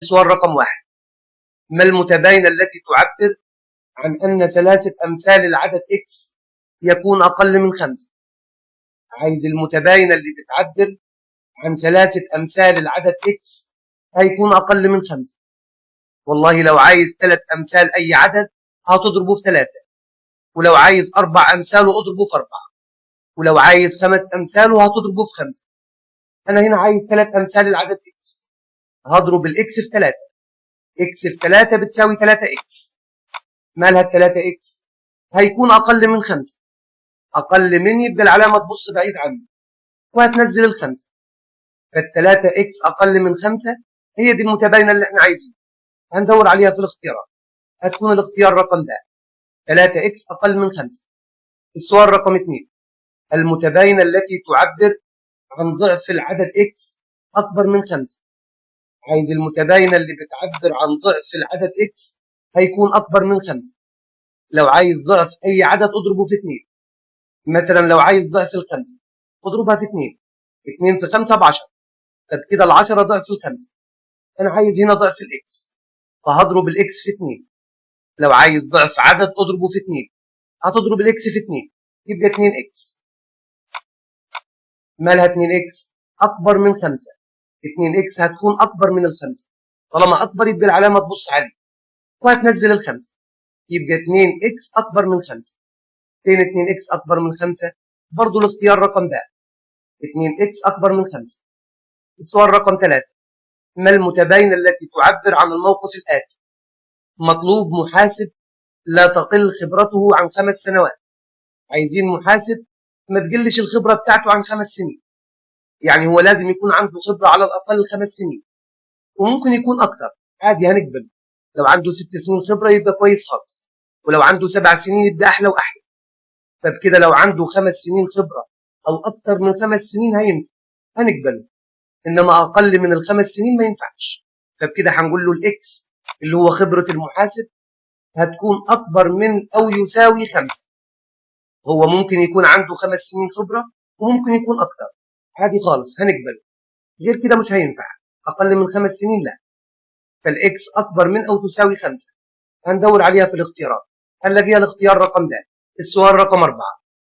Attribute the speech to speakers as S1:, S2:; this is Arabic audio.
S1: السؤال رقم 1: ما المتباينة التي تعبر عن أن 3 أمثال العدد x يكون أقل من 5؟ عايز المتباينة اللي بتعبر عن 3 أمثال العدد x هيكون أقل من 5. والله لو عايز 3 أمثال أي عدد هتضربه في 3، ولو عايز 4 أمثاله اضربه في 4، ولو عايز 5 أمثاله هتضربه في 5. أنا هنا عايز 3 أمثال العدد x، هضرب الإكس في 3. إكس في 3 بتساوي 3x. مالها ال 3x؟ هيكون أقل من 5. أقل من يبقى العلامة تبص بعيد عنه وهتنزل ال5. فال3x أقل من 5 هي دي المتباينة اللي احنا عايزينها. هندور عليها في الاختيارات، هتكون الاختيار رقم ده 3x أقل من 5. السؤال رقم 2: المتباينة التي تعبر عن ضعف العدد x أكبر من 5. عايز المتباينة اللي بتعبر عن ضعف العدد x هيكون أكبر من 5. لو عايز ضعف أي عدد اضربه في 2. مثلا لو عايز ضعف ال5 اضربها في 2. 2 في 5 ب10. طب كده ال10 ضعف ال5. أنا عايز هنا ضعف الx فهضرب الx في 2. لو عايز ضعف عدد اضربه في 2. هتضرب الx في 2 يبقى 2x. مالها 2x؟ أكبر من 5. 2x هتكون أكبر من ال5. طالما أكبر يبقى العلامة تبص عليه وهتنزل ال5. يبقى 2x أكبر من 5. فين 2x أكبر من 5؟ برضو الاختيار رقم ده 2x أكبر من 5. السؤال رقم 3: ما المتباينة التي تعبر عن الموقف الآتي؟ مطلوب محاسب لا تقل خبرته عن 5 سنوات. عايزين محاسب ما تقلش الخبرة بتاعته عن 5 سنين. يعني هو لازم يكون عنده خبرة على الأقل 5 سنين، وممكن يكون أكتر عادي هنقبل. لو عنده 6 سنين خبرة يبقى كويس خالص، ولو عنده 7 سنين يبقى أحلى وأحلى. فبكده لو عنده 5 سنين خبرة أو أكتر من 5 سنين هينفع هنقبله، إنما أقل من ال5 سنين ما ينفعش. فبكده هنقول له الإكس اللي هو خبرة المحاسب هتكون أكبر من أو يساوي 5. هو ممكن يكون عنده 5 سنين خبرة وممكن يكون أكتر عادي خالص هنقبله، غير كده مش هينفع. أقل من 5 سنين لا. فالإكس أكبر من أو تساوي 5 هندور عليها في الاختيارات، هنلاقيها الاختيار رقم ده. السؤال رقم 4: